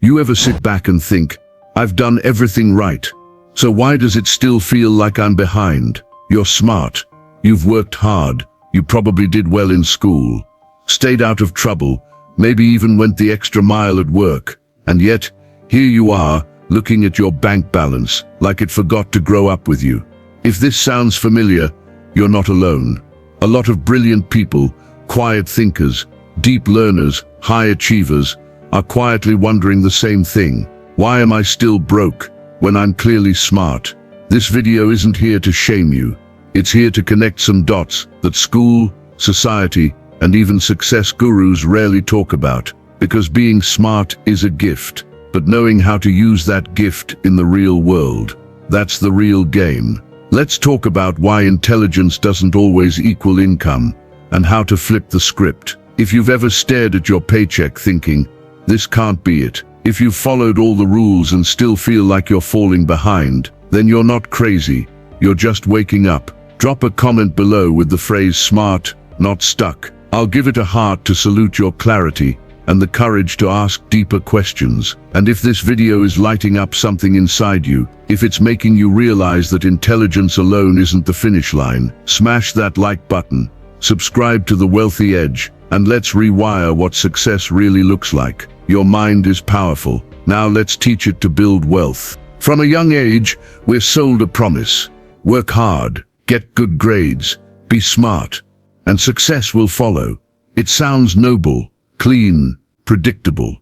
You ever sit back and think, I've done everything right, so why does it still feel like I'm behind? You're smart. You've worked hard. You probably did well in school, stayed out of trouble, maybe even went the extra mile at work. And yet, here you are, looking at your bank balance, like it forgot to grow up with you. If this sounds familiar, you're not alone. A lot of brilliant people, quiet thinkers, deep learners, high achievers, are quietly wondering the same thing. Why am I still broke when I'm clearly smart? This video isn't here to shame you. It's here to connect some dots that school, society, and even success gurus rarely talk about. Because being smart is a gift, but knowing how to use that gift in the real world, that's the real game. Let's talk about why intelligence doesn't always equal income, and how to flip the script. If you've ever stared at your paycheck thinking, this can't be it, if you've followed all the rules and still feel like you're falling behind, then you're not crazy, you're just waking up. Drop a comment below with the phrase smart, not stuck. I'll give it a heart to salute your clarity and the courage to ask deeper questions. And if this video is lighting up something inside you, if it's making you realize that intelligence alone isn't the finish line, smash that like button, subscribe to The Wealthy Edge, and let's rewire what success really looks like. Your mind is powerful. Now let's teach it to build wealth. From a young age, we're sold a promise. Work hard, get good grades, be smart, and success will follow. It sounds noble, clean, predictable.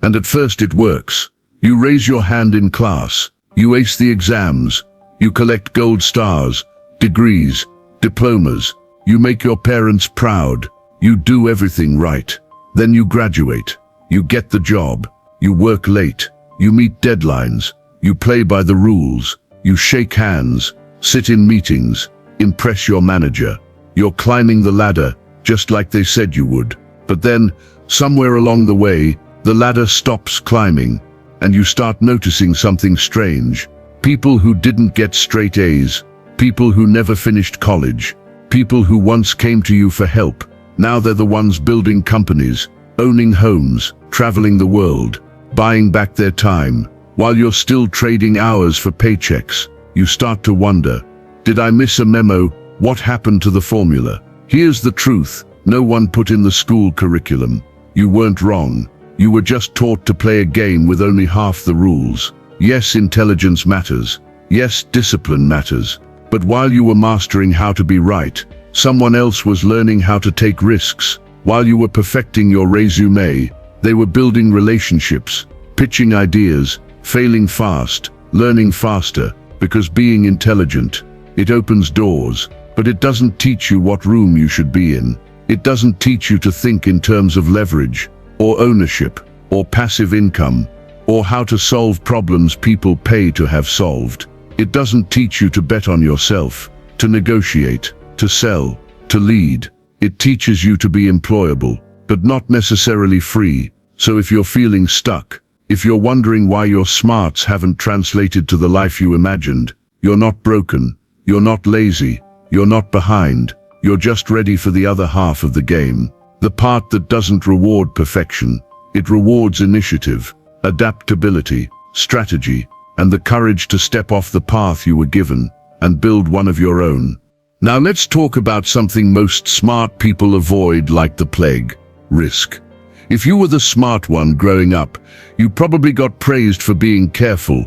And at first it works. You raise your hand in class, you ace the exams, you collect gold stars, degrees, diplomas, you make your parents proud, you do everything right. Then you graduate, you get the job, you work late, you meet deadlines, you play by the rules, you shake hands, sit in meetings, impress your manager. You're climbing the ladder, just like they said you would. But then, somewhere along the way, the ladder stops climbing, and you start noticing something strange. People who didn't get straight A's, people who never finished college, people who once came to you for help, now they're the ones building companies, owning homes, traveling the world, buying back their time. While you're still trading hours for paychecks, you start to wonder, did I miss a memo? What happened to the formula? Here's the truth. No one put in the school curriculum. You weren't wrong. You were just taught to play a game with only half the rules. Yes, intelligence matters. Yes, discipline matters. But while you were mastering how to be right, someone else was learning how to take risks. While you were perfecting your resume, they were building relationships, pitching ideas, failing fast, learning faster. Because being intelligent, it opens doors, but it doesn't teach you what room you should be in. It doesn't teach you to think in terms of leverage, or ownership, or passive income, or how to solve problems people pay to have solved. It doesn't teach you to bet on yourself, to negotiate, to sell, to lead. It teaches you to be employable, but not necessarily free. So if you're feeling stuck, if you're wondering why your smarts haven't translated to the life you imagined, you're not broken, you're not lazy, you're not behind, you're just ready for the other half of the game. The part that doesn't reward perfection, it rewards initiative, adaptability, strategy, and the courage to step off the path you were given and build one of your own. Now let's talk about something most smart people avoid like the plague: risk. If you were the smart one growing up, you probably got praised for being careful,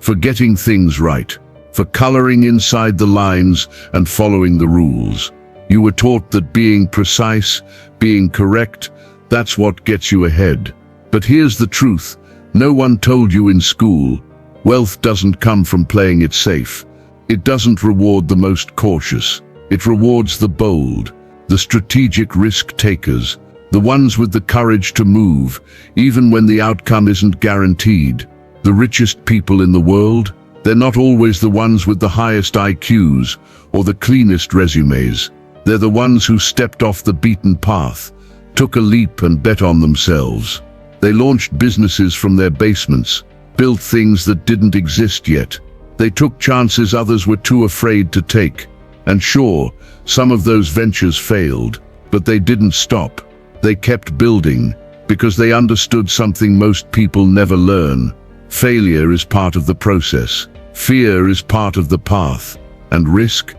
for getting things right, for coloring inside the lines and following the rules. You were taught that being precise, being correct, that's what gets you ahead. But here's the truth. No one told you in school, wealth doesn't come from playing it safe. It doesn't reward the most cautious. It rewards the bold, the strategic risk takers, the ones with the courage to move, even when the outcome isn't guaranteed. The richest people in the world, they're not always the ones with the highest IQs or the cleanest resumes. They're the ones who stepped off the beaten path, took a leap and bet on themselves. They launched businesses from their basements, built things that didn't exist yet. They took chances others were too afraid to take. And sure, some of those ventures failed, but they didn't stop. They kept building, Because they understood something most people never learn. Failure is part of the process. Fear is part of the path. And risk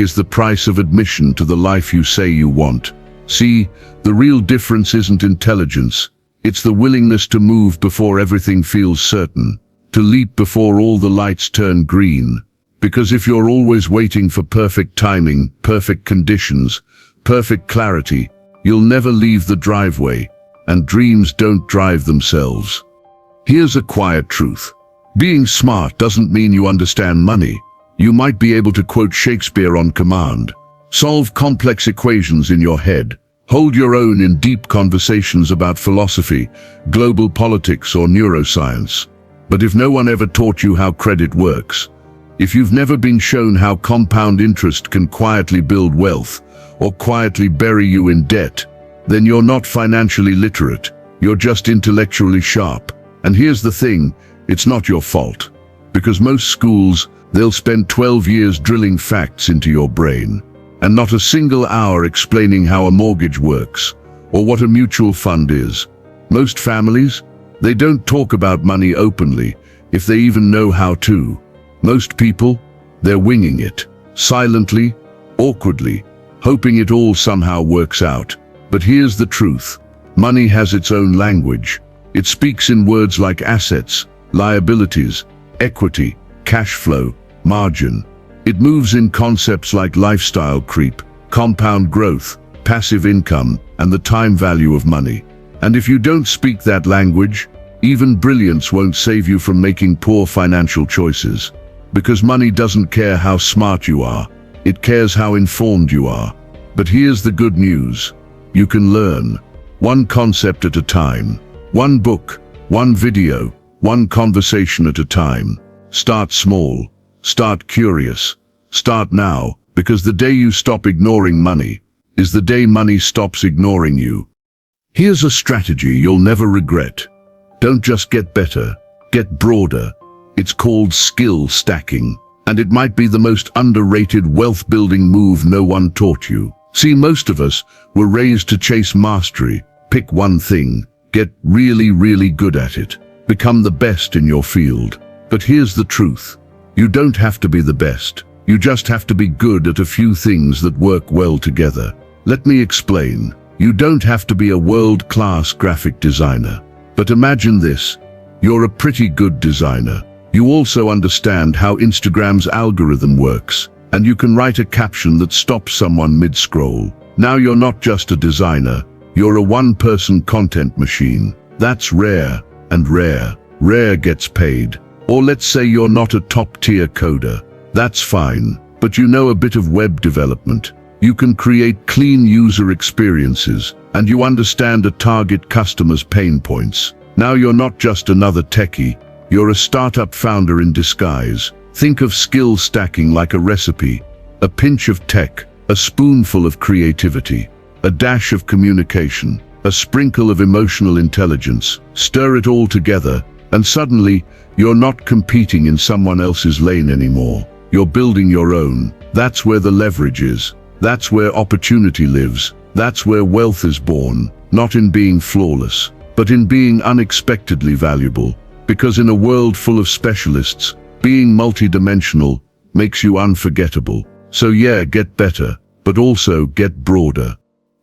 is the price of admission to the life you say you want. See, the real difference isn't intelligence. It's the willingness to move before everything feels certain. To leap before all the lights turn green. Because if you're always waiting for perfect timing, perfect conditions, perfect clarity, you'll never leave the driveway, and dreams don't drive themselves. Here's a quiet truth. Being smart doesn't mean you understand money. You might be able to quote Shakespeare on command, solve complex equations in your head, hold your own in deep conversations about philosophy, global politics, or neuroscience. But if no one ever taught you how credit works, if you've never been shown how compound interest can quietly build wealth or quietly bury you in debt, then you're not financially literate. You're just intellectually sharp. And here's the thing, it's not your fault. Because most schools, they'll spend 12 years drilling facts into your brain, and not a single hour explaining how a mortgage works or what a mutual fund is. Most families, they don't talk about money openly, if they even know how to. Most people, they're winging it, silently, awkwardly, hoping it all somehow works out. But here's the truth. Money has its own language. It speaks in words like assets, liabilities, equity, cash flow, margin. It moves in concepts like lifestyle creep, compound growth, passive income, and the time value of money. And if you don't speak that language, even brilliance won't save you from making poor financial choices. Because money doesn't care how smart you are, it cares how informed you are. But here's the good news. You can learn, one concept at a time, one book, one video, one conversation at a time. Start small, start curious, start now, because the day you stop ignoring money is the day money stops ignoring you. Here's a strategy you'll never regret. Don't just get better, get broader. It's called skill stacking, and it might be the most underrated wealth-building move no one taught you. See, most of us were raised to chase mastery. Pick one thing, get really, really good at it. Become the best in your field. But here's the truth. You don't have to be the best. You just have to be good at a few things that work well together. Let me explain. You don't have to be a world-class graphic designer. But imagine this. You're a pretty good designer. You also understand how Instagram's algorithm works, and you can write a caption that stops someone mid-scroll. Now you're not just a designer. You're a one-person content machine. That's rare, and rare gets paid. Or let's say you're not a top-tier coder. That's fine, but you know a bit of web development. You can create clean user experiences, and you understand a target customer's pain points. Now you're not just another techie, you're a startup founder in disguise. Think of skill stacking like a recipe, a pinch of tech, a spoonful of creativity, a dash of communication, a sprinkle of emotional intelligence. Stir it all together, and suddenly, you're not competing in someone else's lane anymore. You're building your own. That's where the leverage is. That's where opportunity lives. That's where wealth is born, not in being flawless, but in being unexpectedly valuable. Because in a world full of specialists, being multidimensional makes you unforgettable. So yeah, get better, but also get broader.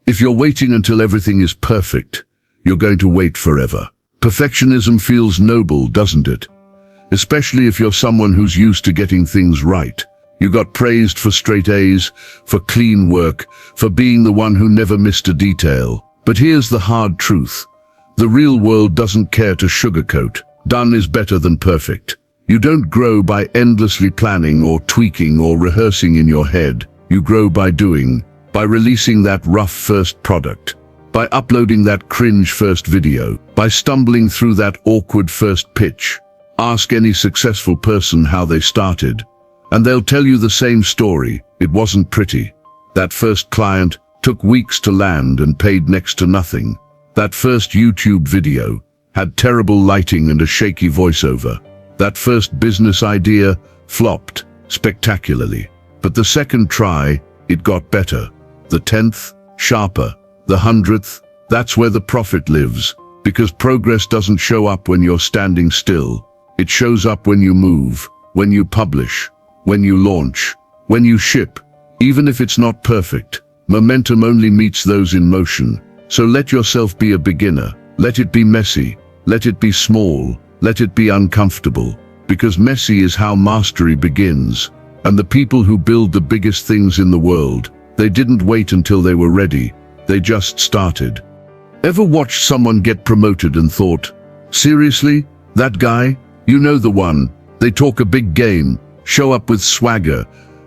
If you're waiting until everything is perfect, you're going to wait forever. Perfectionism feels noble, doesn't it? Especially if you're someone who's used to getting things right. You got praised for straight A's, for clean work, for being the one who never missed a detail. But here's the hard truth. The real world doesn't care to sugarcoat. Done is better than perfect. You don't grow by endlessly planning or tweaking or rehearsing in your head. You grow by doing, by releasing that rough first product, by uploading that cringe first video, by stumbling through that awkward first pitch. Ask any successful person how they started, and they'll tell you the same story. It wasn't pretty. That first client took weeks to land and paid next to nothing. That first YouTube video had terrible lighting and a shaky voiceover. That first business idea flopped spectacularly. But the second try, it got better. The 10th, sharper. The 100th, That's where the profit lives. Because progress doesn't show up when you're standing still. It shows up when you move, when you publish, when you launch, when you ship. Even if it's not perfect, momentum only meets those in motion. So let yourself be a beginner. Let it be messy. Let it be small. Let it be uncomfortable. Because messy is how mastery begins. And the people who build the biggest things in the world, they didn't wait until they were ready. They just started. Ever watched someone get promoted and thought, seriously, that guy? You know the one. They talk a big game, show up with swagger,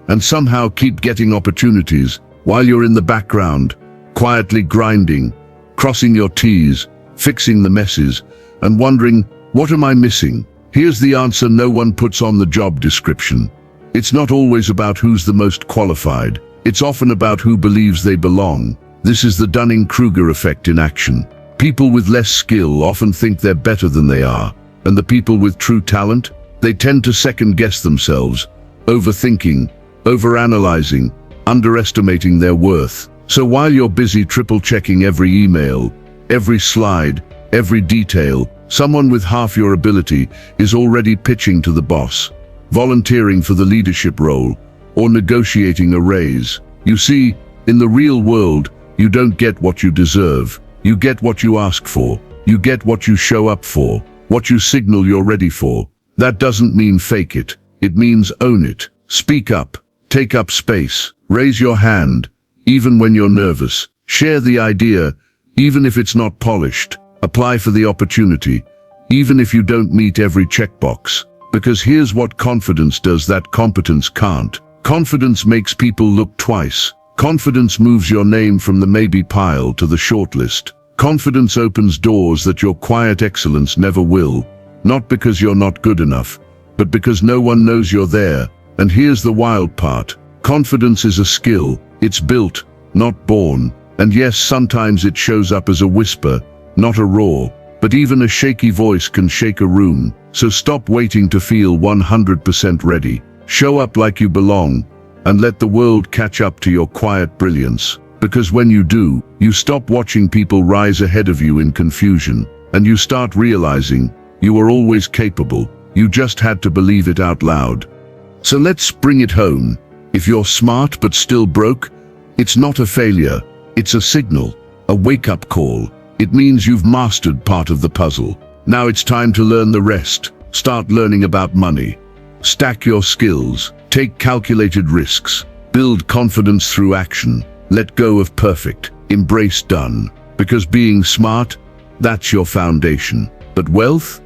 and somehow keep getting opportunities while you're in the background, quietly grinding, crossing your T's, fixing the messes, and wondering, what am I missing? Here's the answer no one puts on the job description. It's not always about who's the most qualified. It's often about who believes they belong. This is the Dunning-Kruger effect in action. People with less skill often think they're better than they are, and the people with true talent, they tend to second-guess themselves, overthinking, overanalyzing, underestimating their worth. So while you're busy triple-checking every email, every slide, every detail, someone with half your ability is already pitching to the boss, volunteering for the leadership role, or negotiating a raise. You see, in the real world, you don't get what you deserve. You get what you ask for. You get what you show up for, what you signal you're ready for. That doesn't mean fake it. It means own it. Speak up. Take up space. Raise your hand, even when you're nervous. Share the idea, even if it's not polished. Apply for the opportunity, even if you don't meet every checkbox. Because here's what confidence does that competence can't. Confidence makes people look twice. Confidence moves your name from the maybe pile to the shortlist. Confidence opens doors that your quiet excellence never will. Not because you're not good enough, but because no one knows you're there. And here's the wild part. Confidence is a skill. It's built, not born. And yes, sometimes it shows up as a whisper, not a roar. But even a shaky voice can shake a room. So stop waiting to feel 100% ready. Show up like you belong, and let the world catch up to your quiet brilliance. Because when you do, you stop watching people rise ahead of you in confusion, and you start realizing you were always capable. You just had to believe it out loud. So let's bring it home. If you're smart but still broke, it's not a failure. It's a signal, a wake-up call. It means you've mastered part of the puzzle. Now it's time to learn the rest. Start learning about money. Stack your skills. Take calculated risks. Build confidence through action. Let go of perfect. Embrace done. Because being smart, that's your foundation. But wealth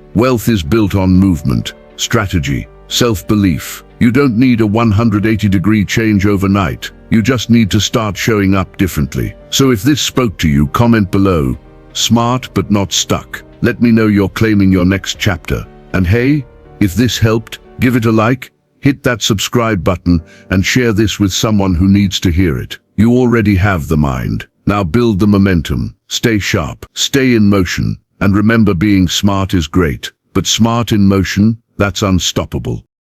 is built on movement, strategy, self-belief. You don't need a 180-degree change overnight. You just need to start showing up differently. So if this spoke to you, comment below. Smart but not stuck. Let me know you're claiming your next chapter. And hey, if this helped, give it a like, hit that subscribe button, and share this with someone who needs to hear it. You already have the mind. Now build the momentum. Stay sharp. Stay in motion. And remember, being smart is great, but smart in motion, that's unstoppable.